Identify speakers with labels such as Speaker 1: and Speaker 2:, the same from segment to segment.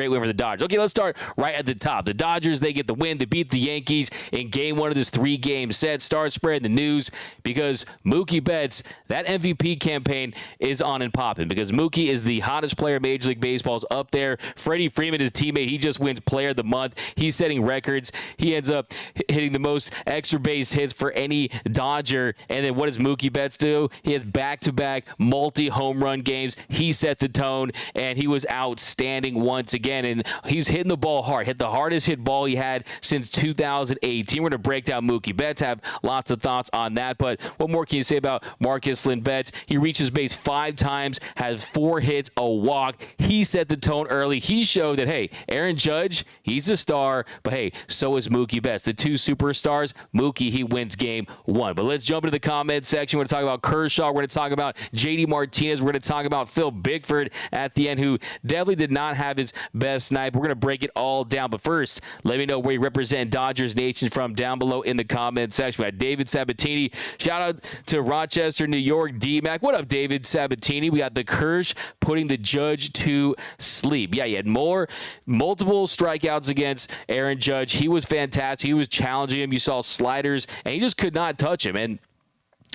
Speaker 1: Great win for the Dodgers. Okay, let's start right at the top. The Dodgers, they get the win. They beat the Yankees in game one of this 3-game set. Start spreading the news because Mookie Betts, that MVP campaign is on and popping because Mookie is the hottest player in Major League Baseball's up there. Freddie Freeman, his teammate, he just wins Player of the Month. He's setting records. He ends up hitting the most extra base hits for any Dodger. And then what does Mookie Betts do? He has back-to-back multi-home run games. He set the tone, and he was outstanding once again. And he's hitting the ball hard. Hit the hardest hit ball he had since 2018. We're going to break down Mookie Betts. Have lots of thoughts on that. But what more can you say about Marcus Lynn Betts? He reaches base 5 times, has 4 hits, a walk. He set the tone early. He showed that, hey, Aaron Judge, he's a star. But, hey, so is Mookie Betts. The 2 superstars, Mookie, he wins game 1. But let's jump into the comment section. We're going to talk about Kershaw. We're going to talk about JD Martinez. We're going to talk about Phil Bickford at the end, who definitely did not have his best night. We're going to break it all down. But first, let me know where you represent Dodgers Nation from down below in the comment section. We got David Sabatini. Shout out to Rochester, New York, D-Mac. What up, David Sabatini? We got the Kersh putting the Judge to sleep. Yeah, he had multiple strikeouts against Aaron Judge. He was fantastic. He was challenging him. You saw sliders, and he just could not touch him. And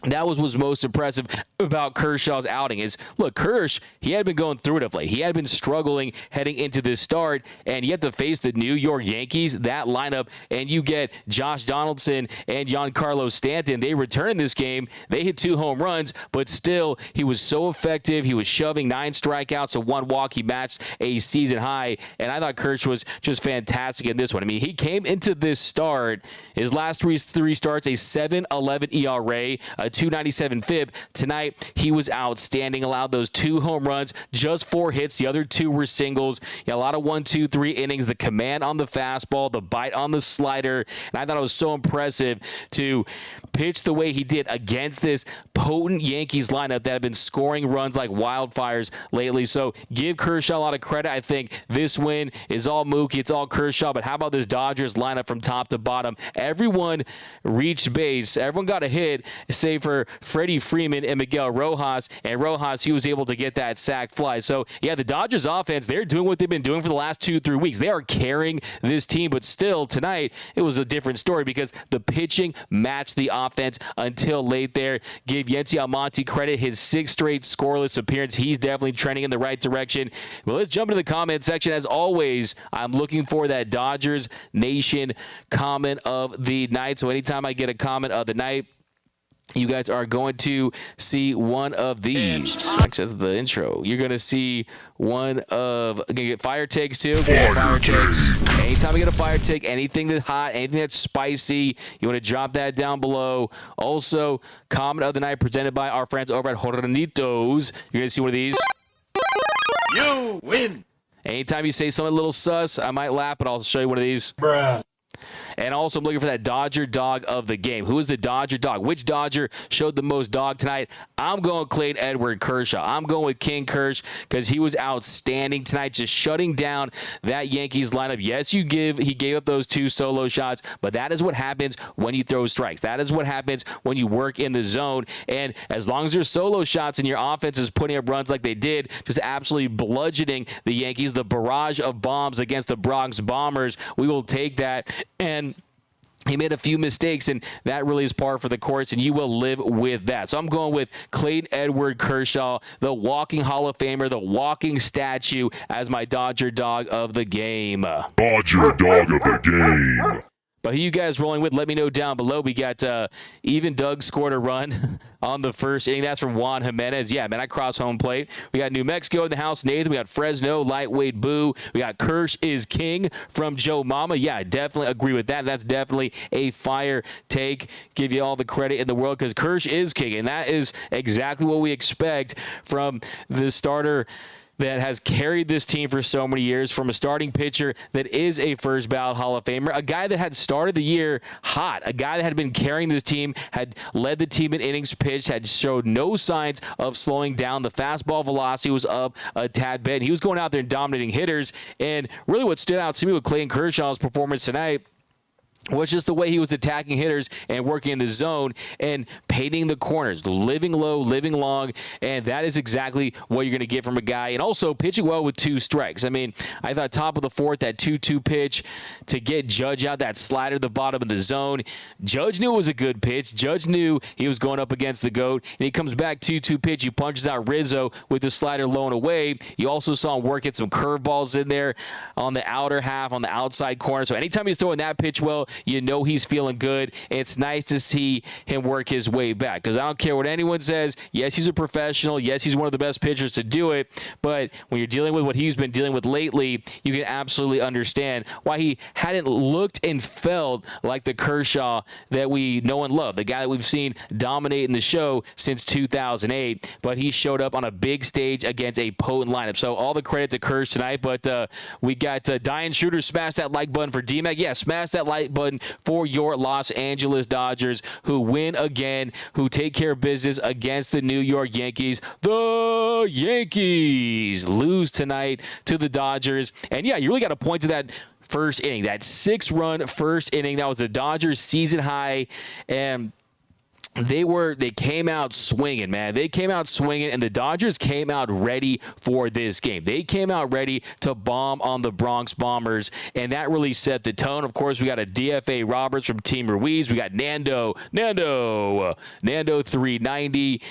Speaker 1: that was what's most impressive about Kershaw's outing is, look, Kersh, he had been going through it of late. He had been struggling heading into this start, and you have to face the New York Yankees, that lineup, and you get Josh Donaldson and Giancarlo Stanton. They return in this game. They hit 2 home runs, but still, he was so effective. He was shoving 9 strikeouts to 1 walk. He matched a season high, and I thought Kersh was just fantastic in this one. I mean, he came into this start, his last three starts, a 7.11 ERA, a 2.97 FIP. Tonight, he was outstanding, allowed those 2 home runs, just 4 hits. The other 2 were singles. A lot of 1, 2, 3 innings, the command on the fastball, the bite on the slider, and I thought it was so impressive to pitch the way he did against this potent Yankees lineup that have been scoring runs like wildfires lately. So give Kershaw a lot of credit. I think this win is all Mookie, it's all Kershaw, but how about this Dodgers lineup from top to bottom? Everyone reached base. Everyone got a hit, save for Freddie Freeman and Miguel Rojas, and Rojas, he was able to get that sac fly. So, yeah, the Dodgers offense, they're doing what they've been doing for the last 2-3 weeks. They are carrying this team, but still, tonight, it was a different story because the pitching matched the offense until late there. Give Yency Almonte credit, his 6th straight scoreless appearance. He's definitely trending in the right direction. Well, let's jump into the comment section. As always, I'm looking for that Dodgers Nation comment of the night. So anytime I get a comment of the night, you guys are going to see one of these. Actually, that's the intro. You're going to see one of... Going to get fire takes, too. Fire takes. Anytime you get a fire take, anything that's hot, anything that's spicy, you want to drop that down below. Also, comment of the night presented by our friends over at Hornitos. You're going to see one of these.
Speaker 2: You win.
Speaker 1: Anytime you say something a little sus, I might laugh, but I'll show you one of these.
Speaker 2: Bruh.
Speaker 1: And also, I'm looking for that Dodger dog of the game. Who is the Dodger dog? Which Dodger showed the most dog tonight? I'm going Clayton Edward Kershaw. I'm going with King Kersh because he was outstanding tonight, just shutting down that Yankees lineup. Yes, he gave up those 2 solo shots, but that is what happens when you throw strikes. That is what happens when you work in the zone. And as long as there's solo shots and your offense is putting up runs like they did, just absolutely bludgeoning the Yankees, the barrage of bombs against the Bronx Bombers, we will take that. And he made a few mistakes, and that really is par for the course, and you will live with that. So I'm going with Clayton Edward Kershaw, the walking Hall of Famer, the walking statue, as my Dodger dog of the game.
Speaker 3: Dodger dog of the game.
Speaker 1: But who you guys rolling with? Let me know down below. We got even Doug scored a run on the first inning. That's from Juan Jimenez. Yeah, man, I cross home plate. We got New Mexico in the house. Nathan. We got Fresno, lightweight boo. We got Kersh is king from Joe Mama. Yeah, I definitely agree with that. That's definitely a fire take. Give you all the credit in the world because Kersh is king, and that is exactly what we expect from the starter that has carried this team for so many years, from a starting pitcher that is a first ballot Hall of Famer, a guy that had started the year hot, a guy that had been carrying this team, had led the team in innings pitched, had showed no signs of slowing down. The fastball velocity was up a tad bit. He was going out there and dominating hitters. And really what stood out to me with Clayton Kershaw's performance tonight was just the way he was attacking hitters and working in the zone and painting the corners, living low, living long, and that is exactly what you're going to get from a guy. And also pitching well with 2 strikes. I mean, I thought top of the 4th, that 2-2 pitch to get Judge out, that slider at the bottom of the zone. Judge knew it was a good pitch. Judge knew he was going up against the GOAT, and he comes back 2-2 pitch. He punches out Rizzo with the slider low and away. You also saw him working some curveballs in there on the outer half, on the outside corner. So anytime he's throwing that pitch well, you know he's feeling good. It's nice to see him work his way back because I don't care what anyone says. Yes, he's a professional. Yes, he's one of the best pitchers to do it. But when you're dealing with what he's been dealing with lately, you can absolutely understand why he hadn't looked and felt like the Kershaw that we know and love, the guy that we've seen dominate in the show since 2008. But he showed up on a big stage against a potent lineup. So all the credit to Kersh tonight. But we got Diane Shooter, smash that like button for D-Mac. Yeah, smash that like button for your Los Angeles Dodgers, who win again, who take care of business against the New York Yankees. The Yankees lose tonight to the Dodgers. And yeah, you really got to point to that first inning, that 6-run first inning. That was the Dodgers season high. And they came out swinging, man. They came out swinging, and the Dodgers came out ready for this game. They came out ready to bomb on the Bronx Bombers, and that really set the tone. Of course, we got a DFA Roberts from Team Ruiz. We got Nando 390.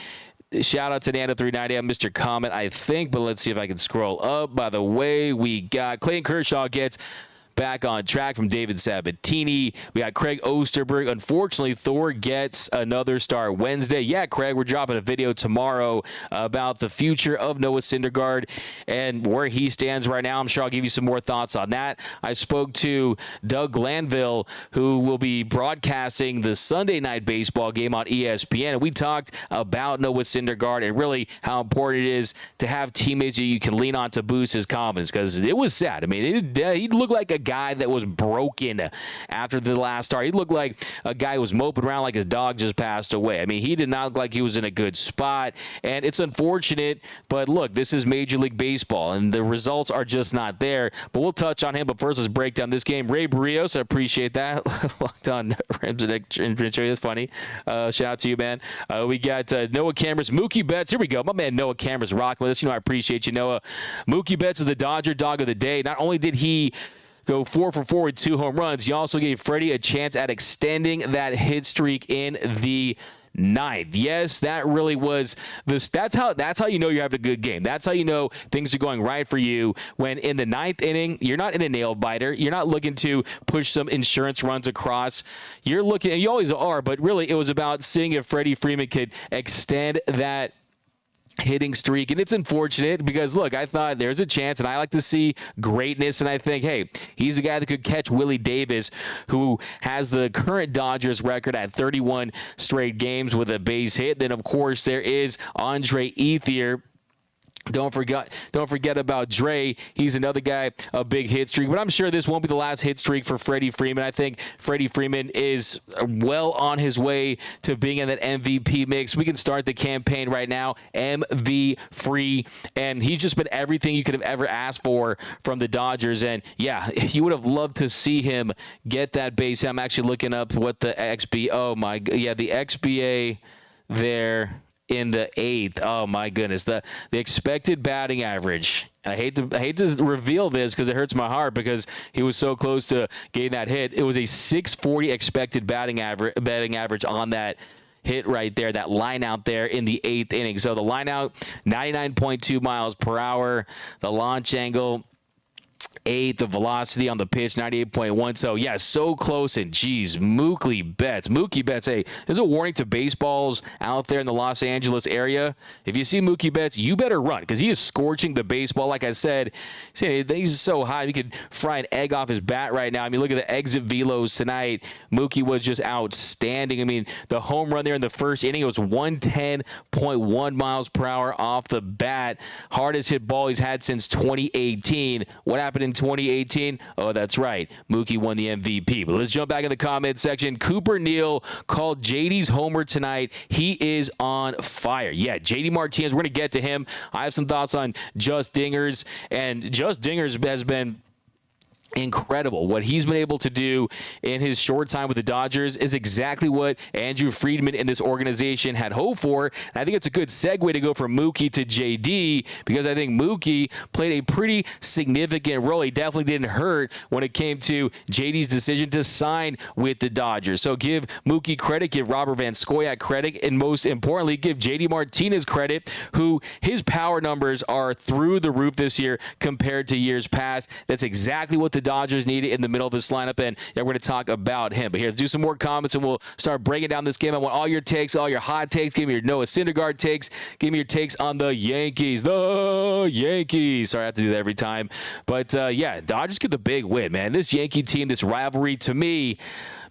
Speaker 1: Shout out to Nando 390. I missed your comment, I think, but let's see if I can scroll up. By the way, we got Clayton Kershaw gets back on track from David Sabatini. We got Craig Osterberg. Unfortunately, Thor gets another start Wednesday. Yeah, Craig, we're dropping a video tomorrow about the future of Noah Syndergaard and where he stands right now. I'm sure I'll give you some more thoughts on that. I spoke to Doug Glanville, who will be broadcasting the Sunday night baseball game on ESPN. And we talked about Noah Syndergaard and really how important it is to have teammates that you can lean on to boost his confidence, because it was sad. I mean, he looked like a guy that was broken after the last start. He looked like a guy who was moping around like his dog just passed away. I mean, he did not look like he was in a good spot, and it's unfortunate, but look, this is Major League Baseball, and the results are just not there, but we'll touch on him. But first, let's break down this game. Ray Barrios, I appreciate that. Locked on Rams and that's funny. Shout out to you, man. We got Noah Cameras, Mookie Betts. Here we go. My man Noah Cameras rocking with us. You know, I appreciate you, Noah. Mookie Betts is the Dodger dog of the day. Not only did he go 4 for 4 with 2 home runs, he also gave Freddie a chance at extending that hit streak in the 9th. Yes, that really was this. That's how you know you're having a good game. That's how you know things are going right for you. When in the 9th inning, you're not in a nail biter. You're not looking to push some insurance runs across. You're looking, and you always are, but really it was about seeing if Freddie Freeman could extend that hitting streak. And it's unfortunate because, look, I thought there's a chance, and I like to see greatness, and I think, hey, he's a guy that could catch Willie Davis, who has the current Dodgers record at 31 straight games with a base hit. Then, of course, there is Andre Ethier. Don't forget about Dre. He's another guy, a big hit streak. But I'm sure this won't be the last hit streak for Freddie Freeman. I think Freddie Freeman is well on his way to being in that MVP mix. We can start the campaign right now, MV free. And he's just been everything you could have ever asked for from the Dodgers. And, yeah, you would have loved to see him get that base. I'm actually looking up what the XB. Oh, my. Yeah, the XBA there in the 8th. Oh my goodness, the expected batting average. I hate to reveal this because it hurts my heart because he was so close to getting that hit. It was a 640 expected batting average on that hit right there, that line out there in the 8th inning. So the line out, 99.2 miles per hour. The launch angle, 8, the velocity on the pitch, 98.1. So, yeah, so close. And, geez, Mookie Betts, hey, there's a warning to baseballs out there in the Los Angeles area. If you see Mookie Betts, you better run because he is scorching the baseball. Like I said, he's so hot. You could fry an egg off his bat right now. I mean, look at the exit velos tonight. Mookie was just outstanding. I mean, the home run there in the first inning, it was 110.1 miles per hour off the bat. Hardest hit ball he's had since 2018. What happened in 2018? Oh, that's right. Mookie won the MVP. But let's jump back in the comment section. Cooper Neal called JD's homer tonight. He is on fire. Yeah, JD Martinez, we're going to get to him. I have some thoughts on Just Dingers. And Just Dingers has been incredible. What he's been able to do in his short time with the Dodgers is exactly what Andrew Friedman and this organization had hoped for. And I think it's a good segue to go from Mookie to JD, because I think Mookie played a pretty significant role. He definitely didn't hurt when it came to JD's decision to sign with the Dodgers. So give Mookie credit, give Robert Van Scoyoc credit, and most importantly, give JD Martinez credit, who his power numbers are through the roof this year compared to years past. That's exactly what the Dodgers needed in the middle of this lineup, and we're going to talk about him. But here, let's do some more comments, and we'll start breaking down this game. I want all your takes, all your hot takes. Give me your Noah Syndergaard takes. Give me your takes on the Yankees. The Yankees. Sorry, I have to do that every time. But, yeah, Dodgers get the big win, man. This Yankee team, this rivalry, to me,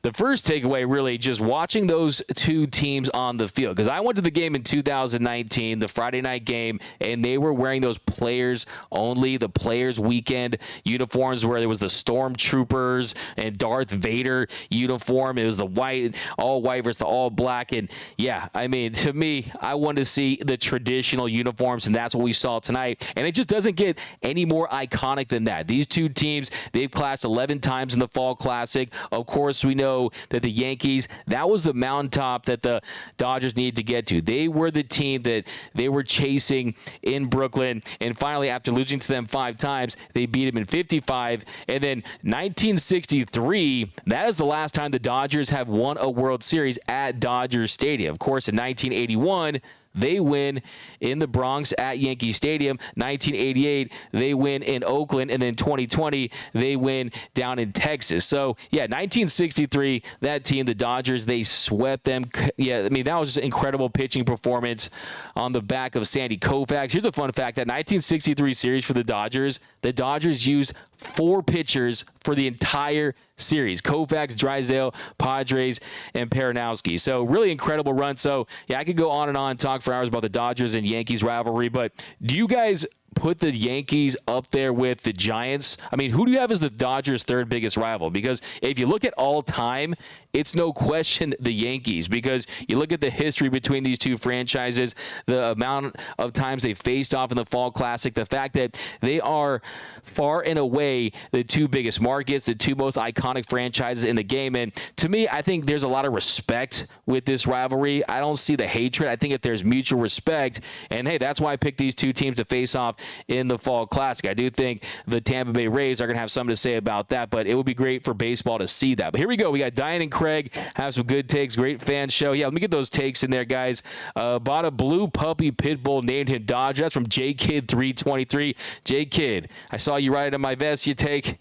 Speaker 1: the first takeaway, really, just watching those two teams on the field. Because I went to the game in 2019, the Friday night game, and they were wearing those players only, the players weekend uniforms where there was the Stormtroopers and Darth Vader uniform. It was the white, all white versus the all black. And, yeah, I mean, to me, I wanted to see the traditional uniforms, and that's what we saw tonight. And it just doesn't get any more iconic than that. These two teams, they've clashed 11 times in the Fall Classic. Of course, we know that the Yankees, that was the mountaintop that the Dodgers needed to get to. They were the team that they were chasing in Brooklyn, and finally, after losing to them 5 times, they beat them in 55. And then 1963, that is the last time the Dodgers have won a World Series at Dodger Stadium. Of course, in 1981, they win in the Bronx at Yankee Stadium. 1988, they win in Oakland. And then 2020, they win down in Texas. So, yeah, 1963, that team, the Dodgers, they swept them. Yeah, I mean, that was just an incredible pitching performance on the back of Sandy Koufax. Here's a fun fact. That 1963 series for the Dodgers used 4 pitchers for the entire series: Koufax, Drysdale, Padres, and Peronowski. So really incredible run. So yeah, I could go on and on and talk for hours about the Dodgers and Yankees rivalry, but do you guys put the Yankees up there with the Giants? I mean, who do you have as the Dodgers' third biggest rival? Because if you look at all time, it's no question the Yankees, because you look at the history between these two franchises, the amount of times they faced off in the Fall Classic, the fact that they are far and away the two biggest markets, the two most iconic franchises in the game. And to me, I think there's a lot of respect with this rivalry. I don't see the hatred. I think if there's mutual respect, and hey, that's why I picked these two teams to face off in the Fall Classic. I do think the Tampa Bay Rays are going to have something to say about that, but it would be great for baseball to see that. But here we go. We got Diane and Craig have some good takes. Great fan show. Yeah, let me get those takes in there, guys. Bought a blue puppy pit bull, named him Dodger. That's from JKid323. JKid, I saw you write it on my vest. You take.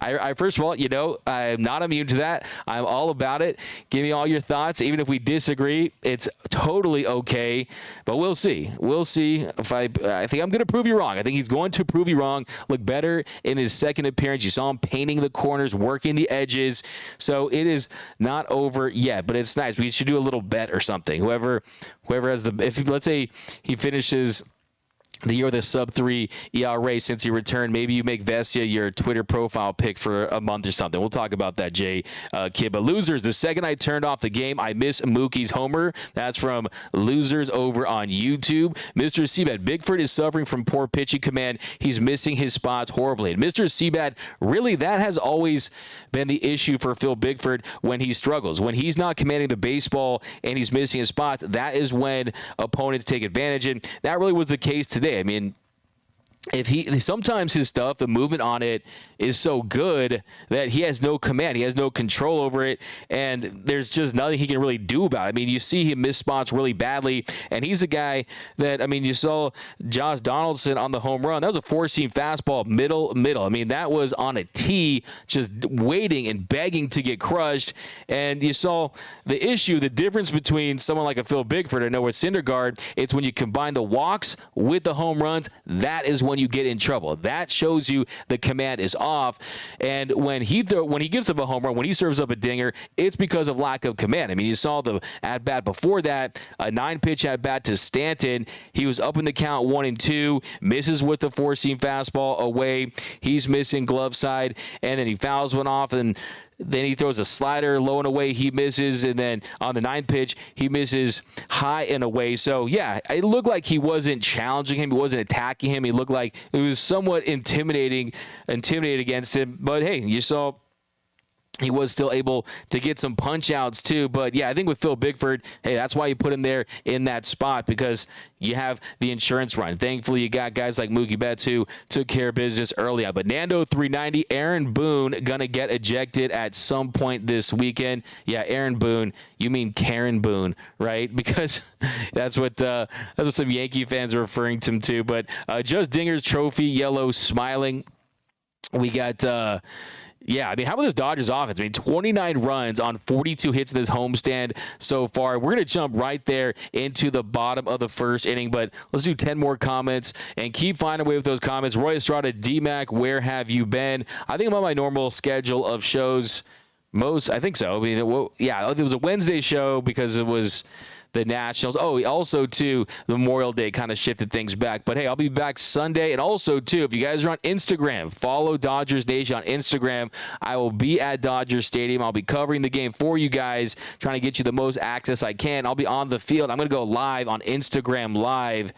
Speaker 1: I first of all, you know, I'm not immune to that. I'm all about it. Give me all your thoughts. Even if we disagree, it's totally okay. But we'll see. We'll see. If I think I'm going to prove you wrong. I think he's going to prove you wrong. Look better in his second appearance. You saw him painting the corners, working the edges. So it is not over yet, but it's nice. We should do a little bet or something. Whoever has if let's say he finishes the year with a sub-3 ERA since he returned, maybe you make Vesia your Twitter profile pick for a month or something. We'll talk about that, Kid. But losers, the second I turned off the game, I miss Mookie's homer. That's from Losers over on YouTube. Mr. Seabad, Bigford is suffering from poor pitching command. He's missing his spots horribly. And Mr. Seabad, really, that has always been the issue for Phil Bigford when he struggles. When he's not commanding the baseball and he's missing his spots, that is when opponents take advantage. And that really was the case today. I mean, sometimes his stuff, the movement on it is so good that he has no command. He has no control over it, and there's just nothing he can really do about it. I mean, you see him miss spots really badly, and he's a guy that, I mean, you saw Josh Donaldson on the home run. That was a four-seam fastball, middle. I mean, that was on a tee, just waiting and begging to get crushed, and you saw the issue, the difference between someone like a Phil Bigford, I know with Syndergaard, it's when you combine the walks with the home runs, that is when you get in trouble. That shows you the command is off. And when he gives up a home run, when he serves up a dinger, it's because of lack of command. I mean, you saw the at-bat before that, a 9-pitch at-bat to Stanton. He was up in the count 1-2, misses with the four-seam fastball away. He's missing glove side, and then he fouls one off, and Then he throws a slider low and away. He misses. And then on the 9th pitch, he misses high and away. So, yeah, it looked like he wasn't challenging him. He wasn't attacking him. He looked like it was somewhat intimidating against him. But, hey, you saw he was still able to get some punch outs too. But yeah, I think with Phil Bickford, hey, that's why you put him there in that spot, because you have the insurance run. Thankfully, you got guys like Mookie Betts who took care of business early on. But Nando 390, Aaron Boone gonna get ejected at some point this weekend. Yeah, Aaron Boone, you mean Karen Boone, right? Because that's what some Yankee fans are referring to him to. But just Dinger's trophy, yellow, smiling. We got. Yeah, I mean, how about this Dodgers offense? I mean, 29 runs on 42 hits in this homestand so far. We're going to jump right there into the bottom of the first inning, but let's do 10 more comments and keep finding a way with those comments. Roy Estrada, D-Mac, where have you been? I think I'm on my normal schedule of shows. I think so. I mean, it was a Wednesday show because it was the Nationals. Oh, also, too, the Memorial Day kind of shifted things back. But, hey, I'll be back Sunday. And also, too, if you guys are on Instagram, follow Dodgers Nation on Instagram. I will be at Dodgers Stadium. I'll be covering the game for you guys, trying to get you the most access I can. I'll be on the field. I'm going to go live on Instagram Live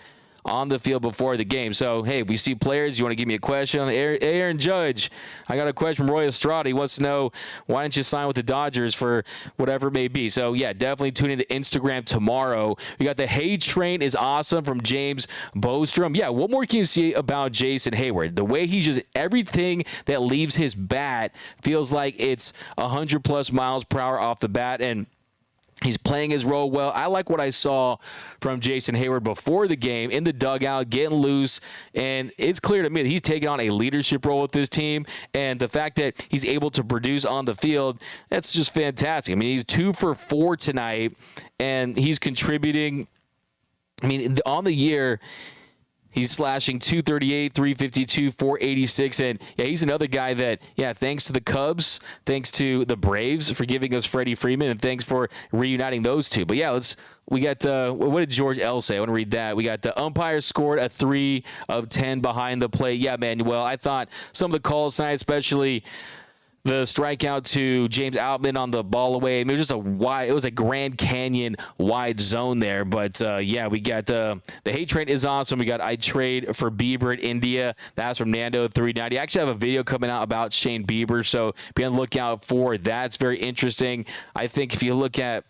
Speaker 1: on the field before the game. So, hey, if we see players, you want to give me a question? Aaron Judge, I got a question from Roy Estrada. He wants to know, why didn't you sign with the Dodgers for whatever it may be? So, yeah, definitely tune into Instagram tomorrow. We got the Hay Train is awesome from James Bostrom. Yeah, what more can you see about Jason Heyward? The way he just, everything that leaves his bat feels like it's 100+ miles per hour off the bat, and he's playing his role well. I like what I saw from Jason Heyward before the game in the dugout, getting loose, and it's clear to me that he's taking on a leadership role with this team, and the fact that he's able to produce on the field, that's just fantastic. I mean, he's 2 for 4 tonight, and he's contributing. I mean, on the year, he's slashing 238, 352, 486, and yeah, he's another guy that, yeah, thanks to the Cubs, thanks to the Braves for giving us Freddie Freeman, and thanks for reuniting those two. But yeah, we got, what did George L. say? I want to read that. We got the umpire scored a 3 of 10 behind the plate. Yeah, Manuel, I thought some of the calls tonight, especially the strikeout to James Outman on the ball away, I mean, it was a Grand Canyon wide zone there. But yeah, we got the Hay Train is awesome. We got I trade for Bieber in India. That's from Nando 390. I actually have a video coming out about Shane Bieber, so be on the lookout for that. It's very interesting. I think if you look at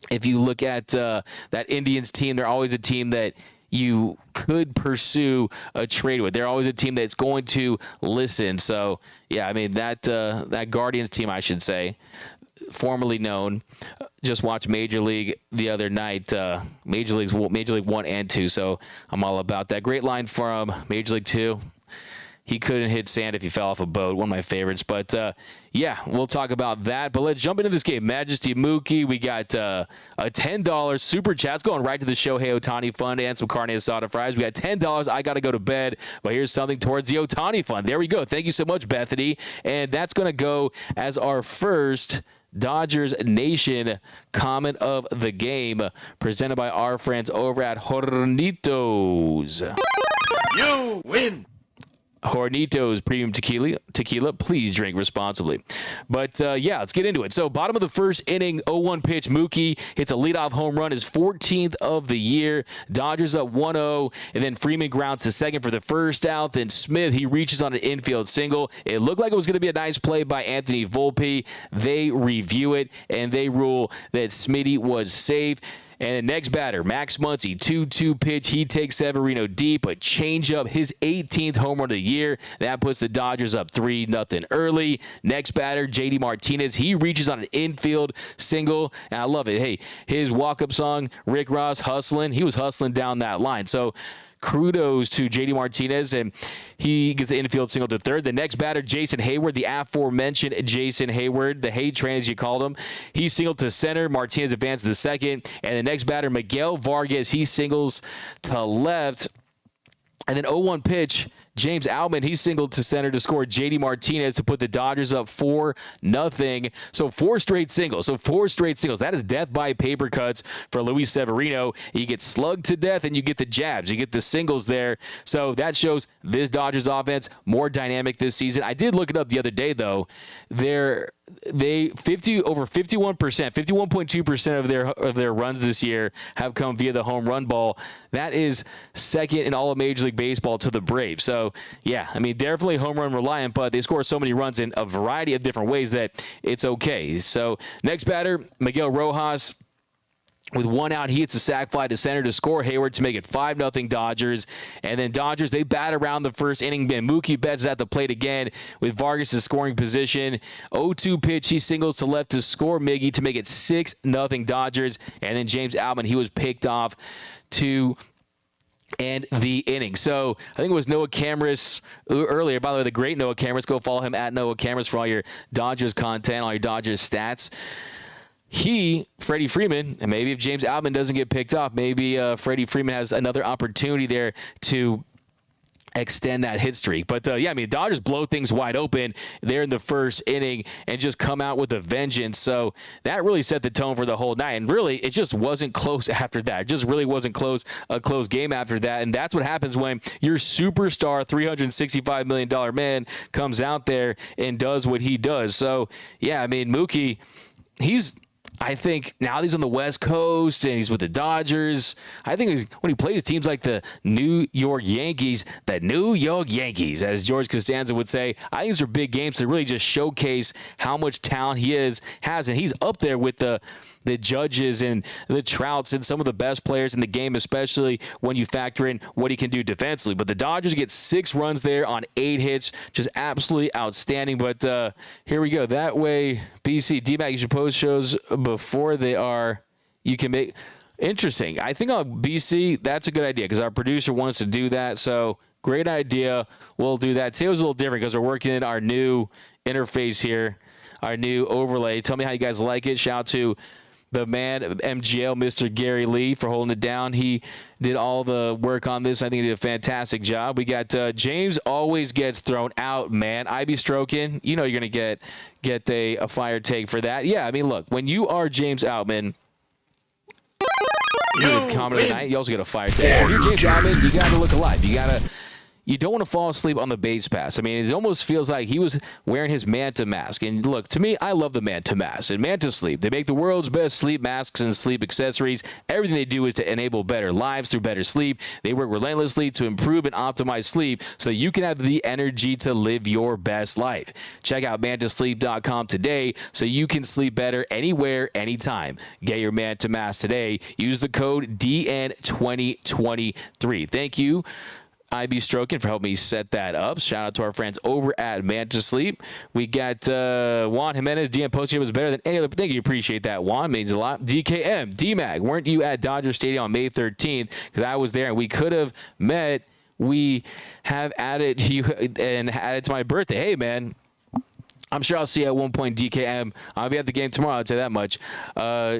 Speaker 1: that Indians team, they're always a team that you could pursue a trade with. They're always a team that's going to listen. So, yeah, I mean, that Guardians team, I should say, formerly known, just watched Major League the other night, Major League 1 and 2, so I'm all about that. Great line from Major League 2. He couldn't hit sand if he fell off a boat. One of my favorites. But, yeah, we'll talk about that. But let's jump into this game. Majesty Mookie, we got a $10 super chat. It's going right to the Shohei Ohtani Fund and some carne asada fries. We got $10. I got to go to bed. But here's something towards the Ohtani Fund. There we go. Thank you so much, Bethany. And that's going to go as our first Dodgers Nation comment of the game, presented by our friends over at Hornitos.
Speaker 2: You win.
Speaker 1: Hornitos Premium Tequila. Please drink responsibly. But, yeah, let's get into it. So, bottom of the first inning, 0-1 pitch. Mookie hits a leadoff home run, his 14th of the year. Dodgers up 1-0, and then Freeman grounds to second for the first out. Then Smith, he reaches on an infield single. It looked like it was going to be a nice play by Anthony Volpe. They review it, and they rule that Smitty was safe. And the next batter, Max Muncy, 2-2 pitch. He takes Severino deep, a changeup, his 18th home run of the year. That puts the Dodgers up 3-0 early. Next batter, JD Martinez. He reaches on an infield single, and I love it. Hey, his walk-up song, Rick Ross, Hustling. He was hustling down that line. So, kudos to JD Martinez, and he gets the infield single to third. The next batter, Jason Heyward, the aforementioned Jason Heyward, the Hay Train as you called him. He singled to center. Martinez advances to second. And the next batter, Miguel Vargas, he singles to left. And then 0-1 pitch, James Outman, he singled to center to score JD Martinez to put the Dodgers up 4-0. So 4 straight singles. That is death by paper cuts for Luis Severino. You get slugged to death and you get the jabs. You get the singles there. So that shows this Dodgers offense more dynamic this season. I did look it up the other day, though. over 51%, 51.2% of their runs this year have come via the home run ball. That is second in all of Major League Baseball to the Braves. So, yeah, I mean, definitely home run reliant, but they score so many runs in a variety of different ways that it's okay. So, next batter, Miguel Rojas. With one out, he hits a sac fly to center to score Heyward to make it 5-0 Dodgers. And then Dodgers, they bat around the first inning. And Mookie Betts is at the plate again with Vargas in scoring position. 0-2 pitch, he singles to left to score Miggy to make it 6-0 Dodgers. And then James Outman, he was picked off to end the inning. So I think it was Noah Cameras earlier. By the way, the great Noah Cameras. Go follow him at Noah Cameras for all your Dodgers content, all your Dodgers stats. Freddie Freeman, and maybe if James Outman doesn't get picked off, maybe Freddie Freeman has another opportunity there to extend that hit streak. But, yeah, I mean, Dodgers blow things wide open there in the first inning and just come out with a vengeance. So that really set the tone for the whole night. And really, it just wasn't close after that. It just really wasn't a close game after that. And that's what happens when your superstar $365 million man comes out there and does what he does. So, yeah, I mean, Mookie, I think now he's on the West Coast and he's with the Dodgers. I think when he plays teams like the New York Yankees, as George Costanza would say, I think these are big games to really just showcase how much talent he has. And he's up there with the Judges and the Trouts and some of the best players in the game, especially when you factor in what he can do defensively. But the Dodgers get 6 runs there on 8 hits, just absolutely outstanding. But here we go. That way, BC, D-Mac, you should post shows before they are. You can make interesting. I think on BC, that's a good idea because our producer wants to do that. So great idea. We'll do that. Today was a little different because we're working in our new interface here, our new overlay. Tell me how you guys like it. Shout out to the man, MGL, Mr. Gary Lee, for holding it down. He did all the work on this. I think he did a fantastic job. We got James always gets thrown out, man. I be stroking. You know you're going to get a fire take for that. Yeah, I mean, look, when you are James Outman, you're the comment of the night, you also get a fire take. If you're James Outman, you got to look alive. You don't want to fall asleep on the base pass. I mean, it almost feels like he was wearing his Manta mask. And look, to me, I love the Manta mask and Manta Sleep. They make the world's best sleep masks and sleep accessories. Everything they do is to enable better lives through better sleep. They work relentlessly to improve and optimize sleep so that you can have the energy to live your best life. Check out mantasleep.com today so you can sleep better anywhere, anytime. Get your Manta mask today. Use the code DN2023. Thank you, IB Stroking, for helping me set that up. Shout out to our friends over at Manta Sleep. We got Juan Jimenez. DM Post was better than any other. Thank you. Appreciate that, Juan. Means a lot. DKM. DMAG. Weren't you at Dodger Stadium on May 13th? Because I was there and we could have met. We have added you and added to my birthday. Hey, man. I'm sure I'll see you at one point, DKM. I'll be at the game tomorrow, I'll tell you that much.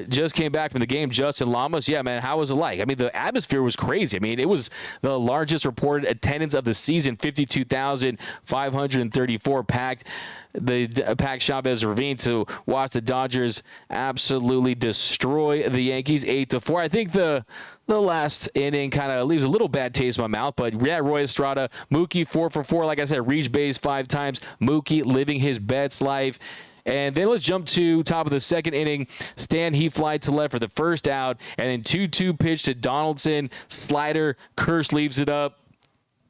Speaker 1: Just came back from the game, Justin Lamas. Yeah, man, how was it like? I mean, the atmosphere was crazy. I mean, it was the largest reported attendance of the season, 52,534 packed. The packed Chavez Ravine to watch the Dodgers absolutely destroy the Yankees 8-4. I think the last inning kind of leaves a little bad taste in my mouth, but yeah, Roy Estrada, Mookie 4 for 4. Like I said, reached base 5 times. Mookie living his best life. And then let's jump to top of the second inning. Stan, he flied to left for the first out, and then 2-2 pitch to Donaldson. Slider, Kersh leaves it up.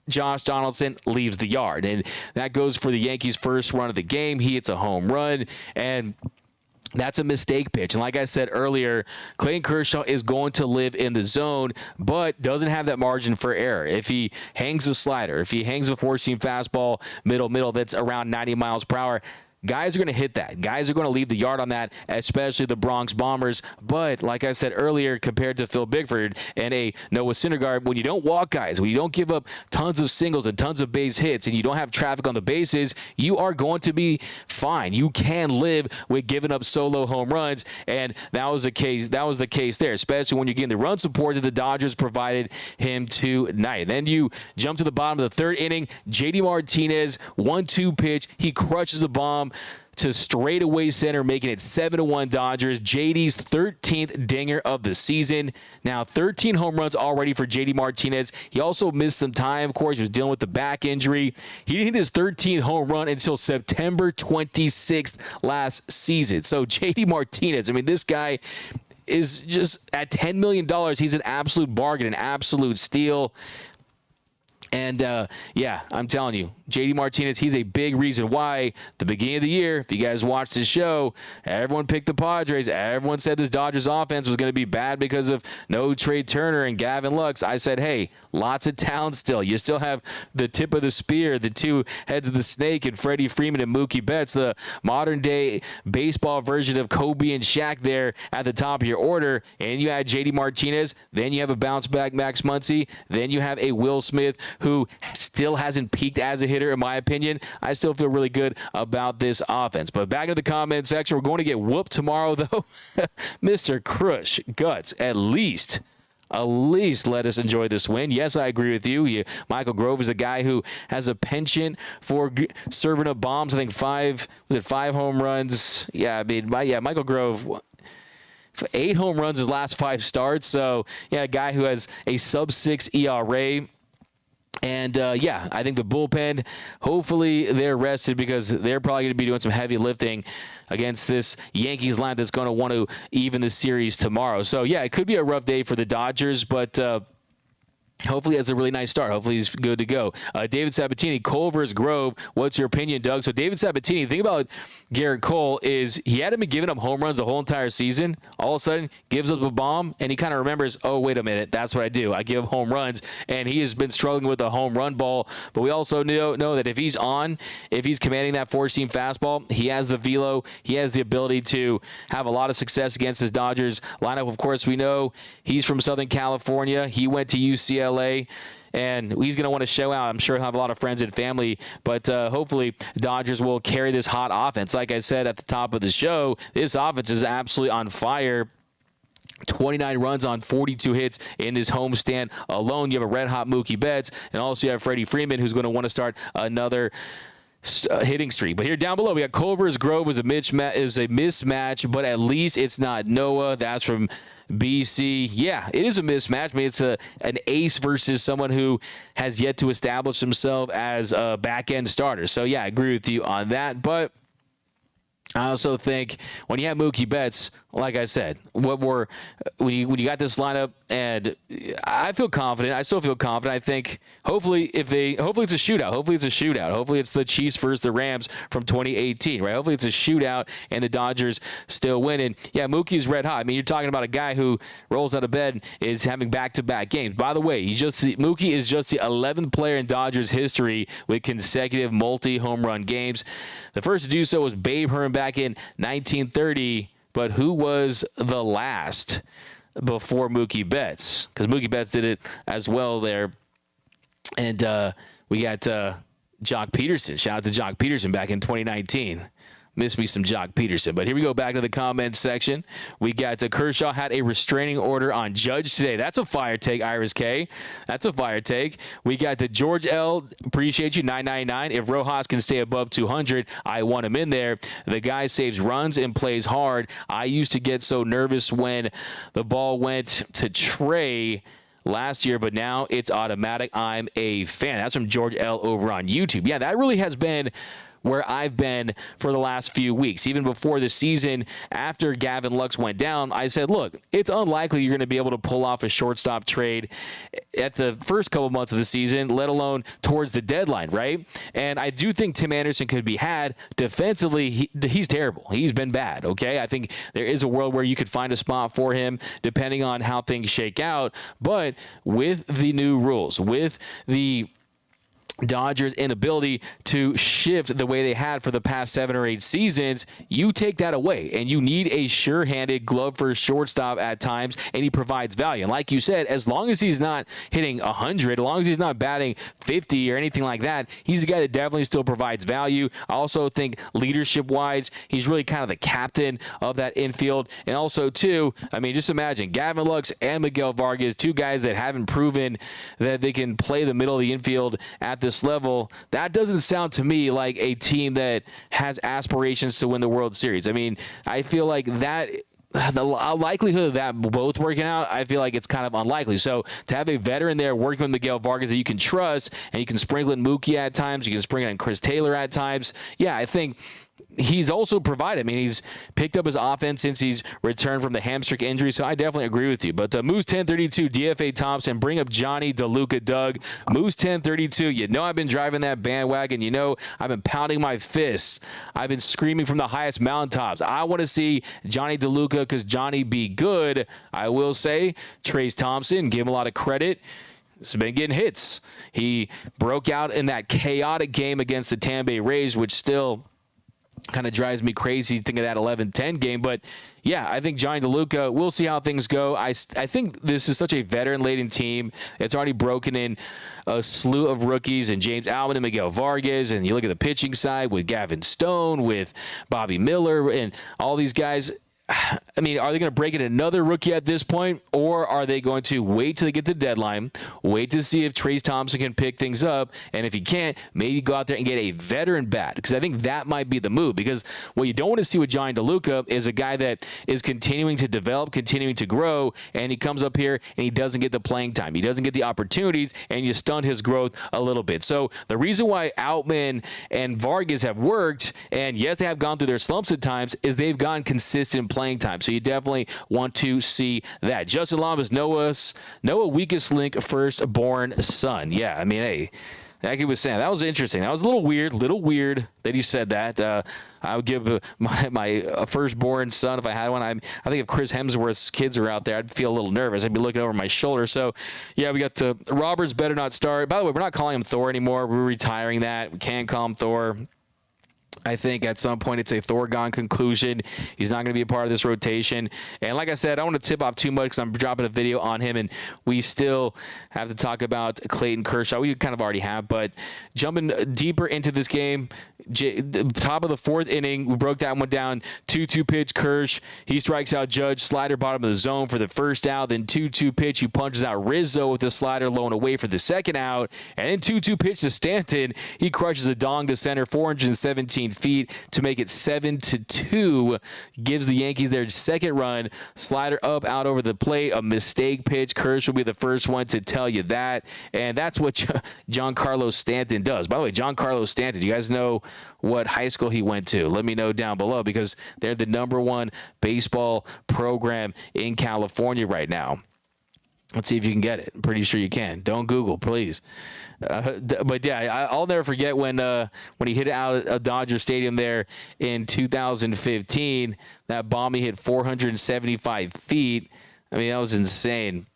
Speaker 1: Josh Donaldson leaves the yard. And that goes for the Yankees' first run of the game. He hits a home run, and that's a mistake pitch. And like I said earlier, Clayton Kershaw is going to live in the zone, but doesn't have that margin for error. If he hangs a slider, if he hangs a four-seam fastball middle that's around 90 miles per hour, guys are going to hit that. Guys are going to leave the yard on that, especially the Bronx Bombers. But like I said earlier, compared to Phil Bickford and a Noah Syndergaard, when you don't walk guys, when you don't give up tons of singles and tons of base hits, and you don't have traffic on the bases, you are going to be fine. You can live with giving up solo home runs, and that was the case. That was the case there, especially when you're getting the run support that the Dodgers provided him tonight. Then you jump to the bottom of the third inning. JD Martinez, 1-2 pitch. He crushes the bomb to straightaway center, making it 7-1 Dodgers. JD's 13th dinger of the season. Now, 13 home runs already for JD Martinez. He also missed some time, of course. He was dealing with the back injury. He didn't hit his 13th home run until September 26th last season. So, JD Martinez, I mean, this guy is just at $10 million. He's an absolute bargain, an absolute steal. And, yeah, I'm telling you, JD Martinez, he's a big reason why the beginning of the year, if you guys watched the show, everyone picked the Padres. Everyone said this Dodgers offense was going to be bad because of no Trey Turner and Gavin Lux. I said, hey, lots of talent still. You still have the tip of the spear, the two heads of the snake, and Freddie Freeman and Mookie Betts, the modern-day baseball version of Kobe and Shaq there at the top of your order. And you had JD Martinez. Then you have a bounce-back Max Muncy. Then you have a Will Smith who still hasn't peaked as a hitter, in my opinion. I still feel really good about this offense. But back in the comment section, we're going to get whooped tomorrow, though. Mr. Crush Guts, at least let us enjoy this win. Yes, I agree with you. Michael Grove is a guy who has a penchant for serving up bombs. I think 5 home runs? Yeah, I mean, Michael Grove, 8 home runs his last 5 starts. So, yeah, a guy who has a sub-6 ERA. And, yeah, I think the bullpen, hopefully they're rested because they're probably going to be doing some heavy lifting against this Yankees line that's going to want to even the series tomorrow. So, yeah, it could be a rough day for the Dodgers, but hopefully it's a really nice start. Hopefully he's good to go. David Sabatini, Cole versus Grove. What's your opinion, Doug? So David Sabatini, the thing about Garrett Cole is he hadn't been giving up home runs the whole entire season. All of a sudden, gives up a bomb, and he kind of remembers, oh, wait a minute, that's what I do. I give home runs, and he has been struggling with a home run ball. But we also know that if he's commanding that four-seam fastball, he has the velo. He has the ability to have a lot of success against his Dodgers lineup. Of course, we know he's from Southern California. He went to UCLA. And he's going to want to show out. I'm sure he'll have a lot of friends and family, but hopefully Dodgers will carry this hot offense. Like I said at the top of the show, this offense is absolutely on fire. 29 runs on 42 hits in this homestand alone. You have a red-hot Mookie Betts, and also you have Freddie Freeman, who's going to want to start another hitting streak. But here down below, we got Culver's Grove is a mismatch, but at least it's not Noah. That's from BC. Yeah, it is a mismatch. I mean, it's an ace versus someone who has yet to establish himself as a back-end starter. So, yeah, I agree with you on that. But I also think when you have Mookie Betts, like I said, when you got this lineup, and I feel confident. I still feel confident. I think hopefully it's a shootout. Hopefully it's the Chiefs versus the Rams from 2018, right? Hopefully it's a shootout and the Dodgers still win. And yeah, Mookie's red hot. I mean, you're talking about a guy who rolls out of bed, is having back-to-back games. By the way, Mookie is just the 11th player in Dodgers history with consecutive multi-home run games. The first to do so was Babe Hearn back in 1930. But who was the last before Mookie Betts? Because Mookie Betts did it as well there. And we got Jock Peterson. Shout out to Jock Peterson back in 2019. Miss me some Jock Peterson. But here we go back to the comments section. We got Kershaw had a restraining order on Judge today. That's a fire take, Iris K. That's a fire take. We got the George L. Appreciate you, 999. If Rojas can stay above 200, I want him in there. The guy saves runs and plays hard. I used to get so nervous when the ball went to Trey last year, but now it's automatic. I'm a fan. That's from George L. over on YouTube. Yeah, that really has been where I've been for the last few weeks. Even before the season, after Gavin Lux went down, I said, look, it's unlikely you're going to be able to pull off a shortstop trade at the first couple months of the season, let alone towards the deadline, right? And I do think Tim Anderson could be had. Defensively, he's terrible. He's been bad, okay? I think there is a world where you could find a spot for him depending on how things shake out. But with the new rules, with the Dodgers' inability to shift the way they had for the past 7 or 8 seasons, you take that away, and you need a sure-handed glove for shortstop at times, and he provides value. And like you said, as long as he's not hitting 100, as long as he's not batting 50 or anything like that, he's a guy that definitely still provides value. I also think leadership-wise, he's really kind of the captain of that infield. And also, too, I mean, just imagine Gavin Lux and Miguel Vargas, two guys that haven't proven that they can play the middle of the infield at this level, that doesn't sound to me like a team that has aspirations to win the World Series. I mean, I feel like that the likelihood of that both working out, I feel like it's kind of unlikely. So to have a veteran there working with Miguel Vargas that you can trust, and you can sprinkle in Mookie at times, you can sprinkle in Chris Taylor at times. Yeah, I think he's also provided. I mean, he's picked up his offense since he's returned from the hamstring injury, so I definitely agree with you. But Moose 1032, DFA Thompson, bring up Johnny DeLuca Doug. Moose 1032, you know I've been driving that bandwagon. You know I've been pounding my fists. I've been screaming from the highest mountaintops. I want to see Johnny DeLuca because Johnny be good. I will say, Trayce Thompson, give him a lot of credit. He's been getting hits. He broke out in that chaotic game against the Tampa Bay Rays, which still kind of drives me crazy thinking of that 11-10 game. But yeah, I think Johnny DeLuca, we'll see how things go. I think this is such a veteran-laden team. It's already broken in a slew of rookies and James Alvin and Miguel Vargas. And you look at the pitching side with Gavin Stone, with Bobby Miller, and all these guys. I mean, are they going to break in another rookie at this point, or are they going to wait till they get the deadline, wait to see if Trayce Thompson can pick things up, and if he can't, maybe go out there and get a veteran bat? Because I think that might be the move, because what you don't want to see with Johnny DeLuca is a guy that is continuing to develop, continuing to grow, and he comes up here and he doesn't get the playing time. He doesn't get the opportunities, and you stunt his growth a little bit. So the reason why Outman and Vargas have worked, and yes, they have gone through their slumps at times, is they've gotten consistent playing time. So you definitely want to see that. Justin Lamas, Noah's weakest link, firstborn son. Yeah, I mean, hey, like he was saying, that was interesting. That was a little weird that he said that. I would give my firstborn son, if I had one. I think if Chris Hemsworth's kids were out there, I'd feel a little nervous. I'd be looking over my shoulder. So, yeah, we got to Roberts better not start. By the way, we're not calling him Thor anymore. We're retiring that. We can't call him Thor. I think at some point it's a Thorgon conclusion. He's not going to be a part of this rotation. And like I said, I don't want to tip off too much because I'm dropping a video on him, and we still have to talk about Clayton Kershaw. We kind of already have, but jumping deeper into this game, top of the fourth inning, we broke that one down. 2-2 pitch, Kersh. He strikes out Judge. Slider bottom of the zone for the first out. Then 2-2 pitch. He punches out Rizzo with the slider low and away for the second out. And then 2-2 pitch to Stanton. He crushes a dong to center, 417 feet to make it 7-2. Gives the Yankees their second run. Slider up, out over the plate. A mistake pitch. Kersh will be the first one to tell you that. And that's what Giancarlo Stanton does. By the way, Giancarlo Stanton, you guys know what high school he went to? Let me know down below, because they're the #1 baseball program in California right now. Let's see if you can get it. I'm pretty sure you can. Don't Google, please. But yeah, I'll never forget when he hit it out of Dodger Stadium there in 2015. That bomb, he hit 475 feet. I mean, that was insane.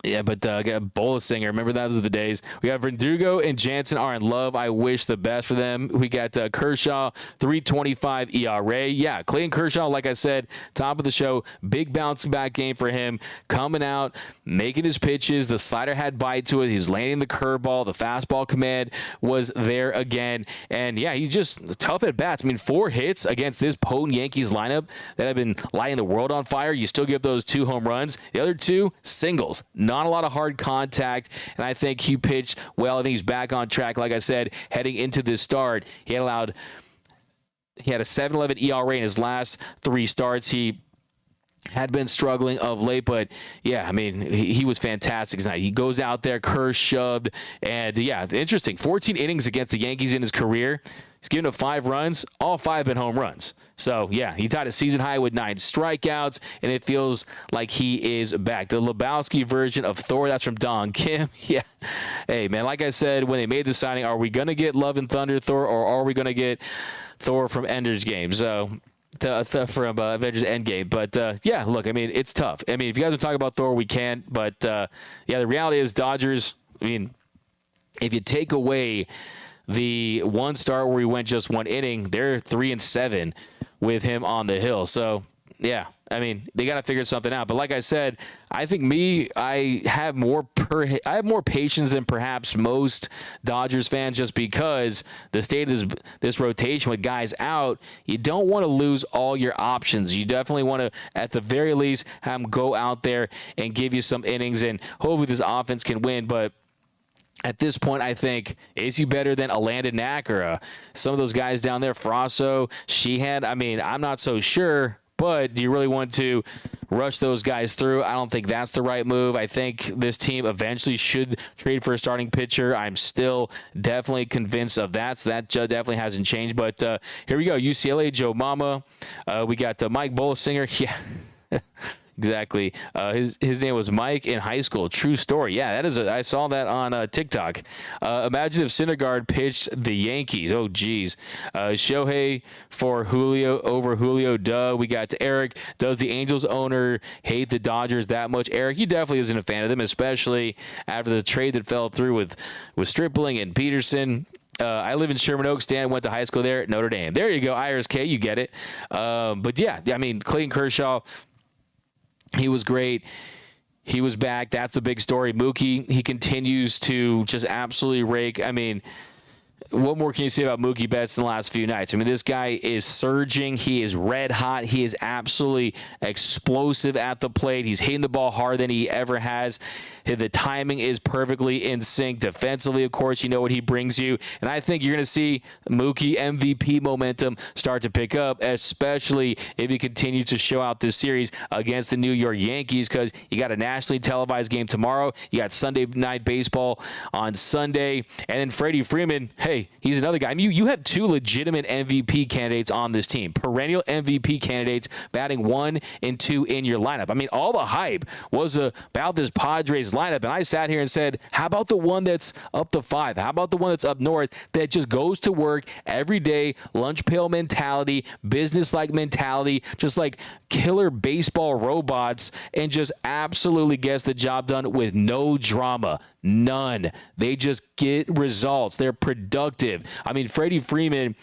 Speaker 1: Yeah, but got Bolisinger. Remember those were the days. We got Verdugo and Jansen are in love. I wish the best for them. We got Kershaw, 3.25 ERA. Yeah, Clayton Kershaw, like I said, top of the show. Big bounce back game for him. Coming out, making his pitches. The slider had bite to it. He was landing the curveball. The fastball command was there again. And yeah, he's just tough at bats. I mean, 4 hits against this potent Yankees lineup that have been lighting the world on fire. You still give those 2 home runs. The other 2 singles. Not a lot of hard contact, and I think he pitched well. I think he's back on track. Like I said, heading into this start, he had a 7.11 ERA in his last 3 starts. He had been struggling of late, but yeah, I mean, he was fantastic tonight. He goes out there, Kersh shoved, and yeah, interesting. 14 innings against the Yankees in his career. He's given up 5 runs. All 5 have been home runs. So, yeah, he tied a season high with 9 strikeouts, and it feels like he is back. The Lebowski version of Thor, that's from Don Kim. Yeah. Hey, man, like I said, when they made the signing, are we going to get Love and Thunder Thor, or are we going to get Thor from Ender's Game? So, from Avengers Endgame. But, yeah, look, I mean, it's tough. I mean, if you guys want to talk about Thor, we can. But, yeah, the reality is Dodgers, I mean, if you take away the one start where he went just 1 inning, they're 3-7 with him on the hill. So, yeah, I mean, they got to figure something out. But like I said, I think I have more patience than perhaps most Dodgers fans, just because the state of this rotation with guys out, you don't want to lose all your options. You definitely want to, at the very least, have them go out there and give you some innings, and hopefully this offense can win. But at this point, I think, is he better than Alanda Nakara? Some of those guys down there, Frasso, Sheehan, I mean, I'm not so sure, but do you really want to rush those guys through? I don't think that's the right move. I think this team eventually should trade for a starting pitcher. I'm still definitely convinced of that, so that definitely hasn't changed. But here we go, UCLA, Joe Mama. We got Mike Bolsinger. Yeah. Exactly. His name was Mike in high school. True story. Yeah, I saw that on TikTok. Imagine if Syndergaard pitched the Yankees. Oh, geez. Shohei for Julio over Julio. Duh. We got to Eric. Does the Angels owner hate the Dodgers that much? Eric, he definitely isn't a fan of them, especially after the trade that fell through with Stripling and Peterson. I live in Sherman Oaks. Stan went to high school there at Notre Dame. There you go, Iris K. You get it. But yeah, I mean, Clayton Kershaw, he was great. He was back. That's the big story. Mookie, he continues to just absolutely rake. I mean, what more can you say about Mookie Betts in the last few nights? I mean, this guy is surging. He is red hot. He is absolutely explosive at the plate. He's hitting the ball harder than he ever has. The timing is perfectly in sync. Defensively, of course, you know what he brings you. And I think you're going to see Mookie MVP momentum start to pick up, especially if he continues to show out this series against the New York Yankees, because you got a nationally televised game tomorrow. You got Sunday Night Baseball on Sunday. And then Freddie Freeman, hey, he's another guy. I mean, you have two legitimate MVP candidates on this team, perennial MVP candidates, batting 1 and 2 in your lineup. I mean, all the hype was about this Padres lineup, and I sat here and said, how about the one that's up to 5? How about the one that's up north that just goes to work every day, lunch pail mentality, business-like mentality, just like killer baseball robots, and just absolutely gets the job done with no drama. None. They just get results. They're productive. I mean, Freddie Freeman,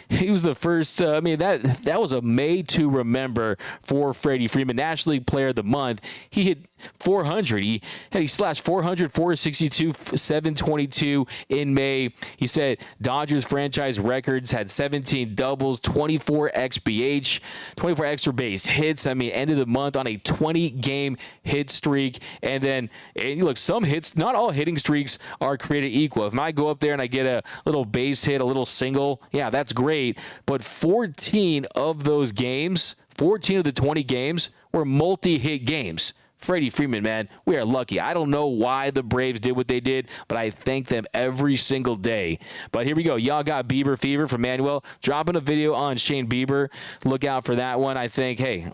Speaker 1: he was the first. I mean, that was a May to remember for Freddie Freeman, National League Player of the Month. He hit 400. He slashed 400, 462, 722 in May. He said Dodgers franchise records, had 17 doubles, 24 XBH, 24 extra base hits. I mean, end of the month on a 20-game hit streak. And then, look, some hits, not all hitting streaks are created equal. If I go up there and I get a little base hit, a little single, yeah, that's great. But 14 of those games, 14 of the 20 games were multi-hit games. Freddie Freeman, man, we are lucky. I don't know why the Braves did what they did, but I thank them every single day. But here we go. Y'all got Bieber fever from Manuel. Dropping a video on Shane Bieber. Look out for that one. I think, hey,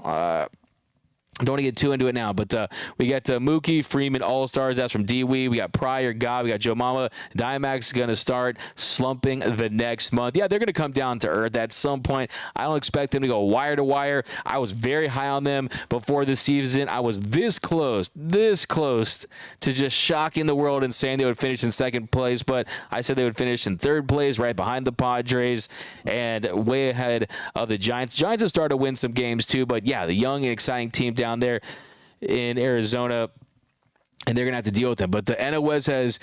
Speaker 1: don't want to get too into it now, but we got Mookie, Freeman, All-Stars. That's from D-Wee. We got Pryor, God. We got Joe Mama. Diamondbacks going to start slumping the next month. Yeah, they're going to come down to earth at some point. I don't expect them to go wire to wire. I was very high on them before the season. I was this close to just shocking the world and saying they would finish in second place, but I said they would finish in third place, right behind the Padres and way ahead of the Giants. Giants have started to win some games too, but yeah, the young and exciting team down there in Arizona, and they're going to have to deal with them. But the NL West has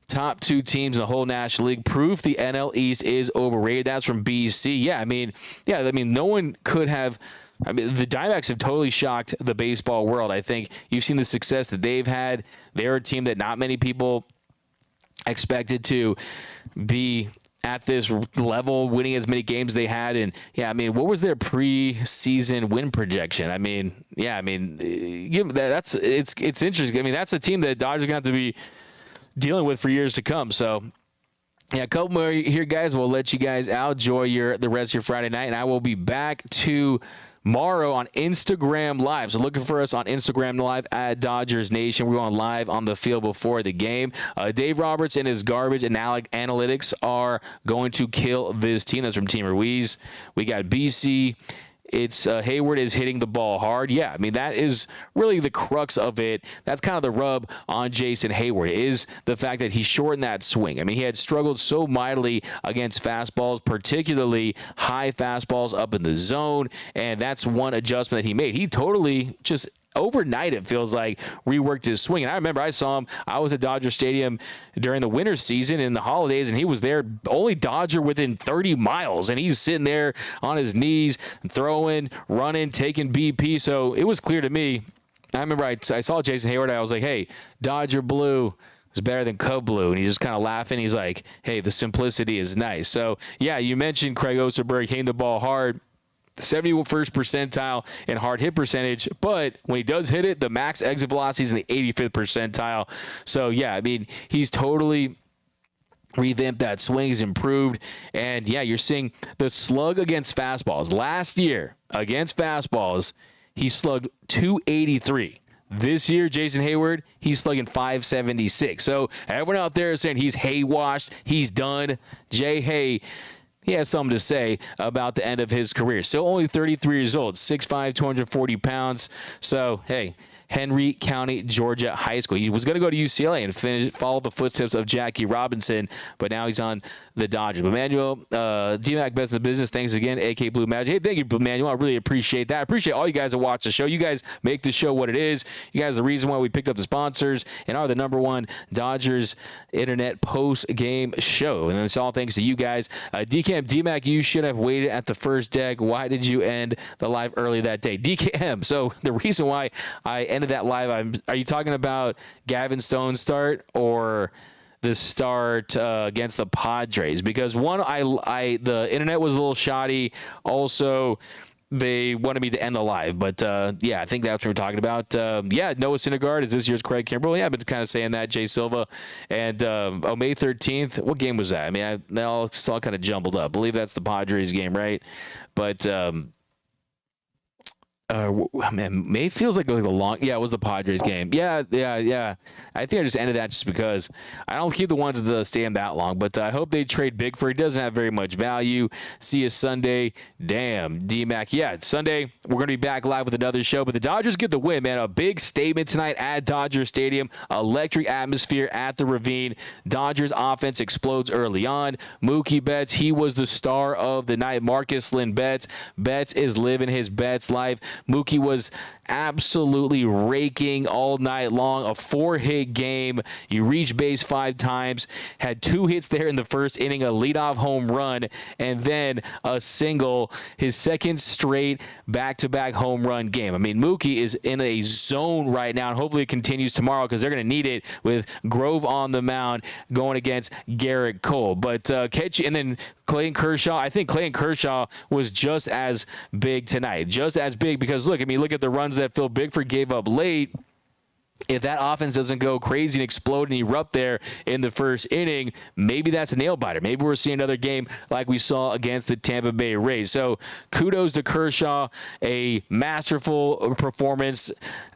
Speaker 1: top 2 teams in the whole National League. Proof the NL East is overrated. That's from BC. Yeah, I mean, no one could have. I mean, the Diamondbacks have totally shocked the baseball world. I think you've seen the success that they've had. They're a team that not many people expected to be at this level, winning as many games they had. And yeah, I mean, what was their preseason win projection? I mean, yeah, I mean, it's interesting. I mean, that's a team that Dodgers are going to have to be dealing with for years to come. So yeah, a couple more here, guys. We'll let you guys out. Enjoy the rest of your Friday night, and I will be back tomorrow on Instagram Live. So looking for us on Instagram Live at Dodgers Nation. We're going live on the field before the game. Dave Roberts and his garbage analytics are going to kill this team. That's from Team Ruiz. We got BC. It's Heyward is hitting the ball hard. Yeah, I mean, that is really the crux of it. That's kind of the rub on Jason Heyward, is the fact that he shortened that swing. I mean, he had struggled so mightily against fastballs, particularly high fastballs up in the zone, and that's one adjustment that he made. He totally just overnight, it feels like, reworked his swing. And I remember I saw him. I was at Dodger Stadium during the winter season in the holidays, and he was there, only Dodger within 30 miles, and he's sitting there on his knees, throwing, running, taking BP. So it was clear to me. I remember I saw Jason Heyward. I was like, hey, Dodger Blue, is better than Cub Blue. And he's just kind of laughing. He's like, hey, the simplicity is nice. So, yeah, you mentioned Craig Osterberg hitting the ball hard. 71st percentile in hard hit percentage, but when he does hit it, the max exit velocity is in the 85th percentile. So, yeah, I mean, he's totally revamped that swing, has improved, and, yeah, you're seeing the slug against fastballs. Last year, against fastballs, he slugged 283. This year, Jason Heyward, he's slugging 576. So, everyone out there is saying he's hay-washed, he's done. Jay Hay, he has something to say about the end of his career. Still only 33 years old, 6'5", 240 pounds. So, hey, Henry County, Georgia High School. He was going to go to UCLA and follow the footsteps of Jackie Robinson, but now he's on the Dodgers. But Manuel, D-Mac, best in the business. Thanks again, AK Blue Magic. Hey, thank you, Manuel. I really appreciate that. I appreciate all you guys that watch the show. You guys make the show what it is. You guys are the reason why we picked up the sponsors and are the #1 Dodgers internet post-game show. And it's all thanks to you guys. DKM, D-Mac, you should have waited at the first deck. Why did you end the live early that day? DKM, so the reason why I ended that live, are you talking about Gavin Stone's start or the start against the Padres? Because one, the internet was a little shoddy. Also, they wanted me to end the live, but yeah, I think that's what we're talking about. Yeah, Noah Syndergaard is this year's Craig Kimbrell. Yeah, I've been kind of saying that. Jay Silva, and May 13th. What game was that? I mean, they all still kind of jumbled up. I believe that's the Padres game, right? But man, May feels like it was like a long. Yeah, it was the Padres game. Yeah. I think I just ended that just because I don't keep the ones at the stadium that long. But I hope they trade big for it. It doesn't have very much value. See you Sunday. Damn, D-Mac. Yeah, it's Sunday. We're gonna be back live with another show. But the Dodgers get the win, man. A big statement tonight at Dodger Stadium. Electric atmosphere at the Ravine. Dodgers offense explodes early on. Mookie Betts, he was the star of the night. Marcus Lynn Betts. Betts is living his Betts life. Mookie was absolutely raking all night long. A 4-hit game. You reached base 5 times. Had 2 hits there in the first inning. A leadoff home run. And then a single. His second straight back-to-back home run game. I mean, Mookie is in a zone right now. And hopefully it continues tomorrow because they're going to need it with Grove on the mound going against Garrett Cole. But and then Clayton Kershaw. I think Clayton Kershaw was just as big tonight. Just as big because, look at the runs that Phil Bickford gave up late. If that offense doesn't go crazy and explode and erupt there in the first inning, maybe that's a nail biter. Maybe we're seeing another game like we saw against the Tampa Bay Rays. So kudos to Kershaw, a masterful performance.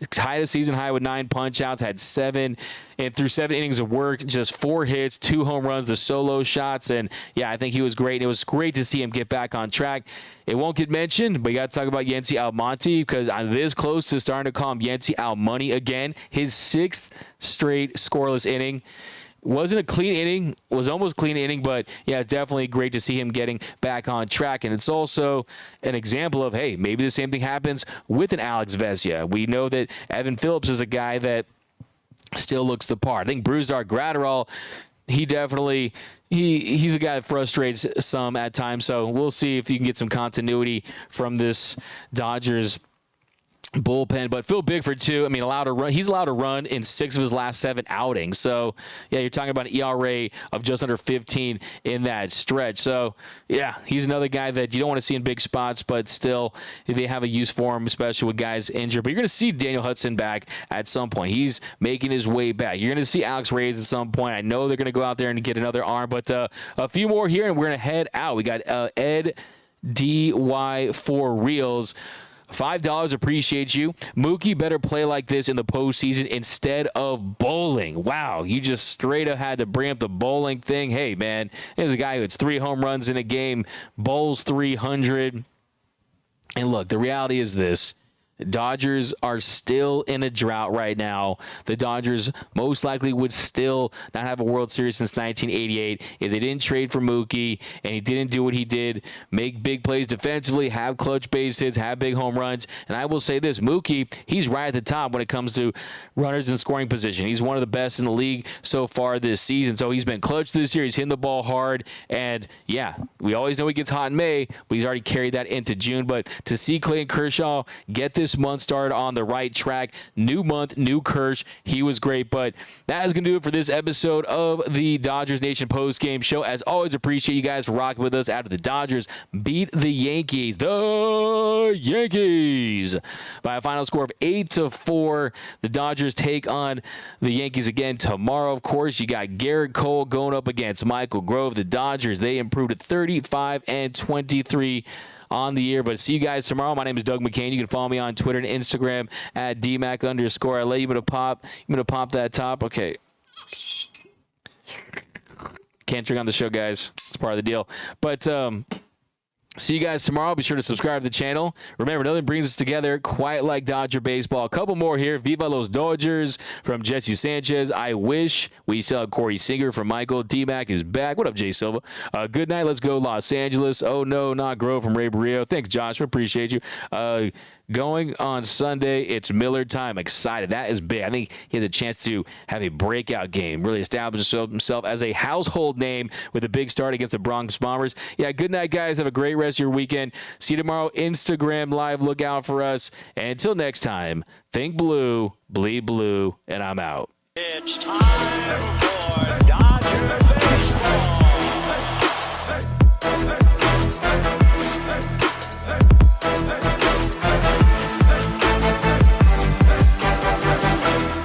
Speaker 1: Tied a season high with 9 punch-outs, had 7, and through 7 innings of work, just 4 hits, 2 home runs, the solo shots, and yeah, I think he was great. It was great to see him get back on track. It won't get mentioned, but you got to talk about Yency Almonte because I'm this close to starting to call him Yency Almoney again. His 6th straight scoreless inning. Wasn't a clean inning, was almost clean inning, but yeah, it's definitely great to see him getting back on track. And it's also an example of, hey, maybe the same thing happens with an Alex Vesia. We know that Evan Phillips is a guy that still looks the part. I think Brusdar Graterol, he definitely he's a guy that frustrates some at times. So we'll see if you can get some continuity from this Dodgers bullpen. But Phil Bickford too, I mean, he's allowed to run in 6 of his last 7 outings. So yeah, you're talking about an ERA of just under 15 in that stretch. So yeah, he's another guy that you don't want to see in big spots, but still they have a use for him, especially with guys injured. But you're going to see Daniel Hudson back at some point. He's making his way back. You're going to see Alex Reyes at some point. I know they're going to go out there and get another arm, but a few more here and we're going to head out. We got Ed DY for Reels. $5, appreciate you. Mookie better play like this in the postseason instead of bowling. Wow, you just straight up had to bring up the bowling thing. Hey, man, there's a guy who hits 3 home runs in a game, bowls 300. And look, the reality is this. Dodgers are still in a drought right now. The Dodgers most likely would still not have a World Series since 1988 if they didn't trade for Mookie and he didn't do what he did, make big plays defensively, have clutch base hits, have big home runs. And I will say this, Mookie, he's right at the top when it comes to runners in scoring position. He's one of the best in the league so far this season. So he's been clutch this year. He's hitting the ball hard. And yeah, we always know he gets hot in May, but he's already carried that into June. But to see Clayton Kershaw get this this month started on the right track. New month, new Kersh. He was great. But that is going to do it for this episode of the Dodgers Nation postgame show. As always, appreciate you guys for rocking with us after the Dodgers beat the Yankees. The Yankees by a final score of 8-4. The Dodgers take on the Yankees again tomorrow. Of course, you got Garrett Cole going up against Michael Grove. The Dodgers, they improved to 35-23 on the year. But see you guys tomorrow. My name is Doug McCain. You can follow me on Twitter and Instagram at DMac_LA. You gonna pop that top? Okay. Can't drink on the show, guys. It's part of the deal. But see you guys tomorrow. Be sure to subscribe to the channel. Remember, nothing brings us together quite like Dodger baseball. A couple more here. Viva los Dodgers from Jesse Sanchez. I wish we still have Corey Singer from Michael. D-Mac is back. What up, Jay Silva? Good night. Let's go, Los Angeles. Oh, no, not Grove from Ray Barrio. Thanks, Joshua. Appreciate you. Going on Sunday, it's Miller time. Excited. That is big. I think he has a chance to have a breakout game, really establish himself as a household name with a big start against the Bronx Bombers. Yeah, good night, guys. Have a great rest of your weekend. See you tomorrow. Instagram Live. Look out for us. And until next time, think blue, bleed blue, and I'm out.
Speaker 2: It's time for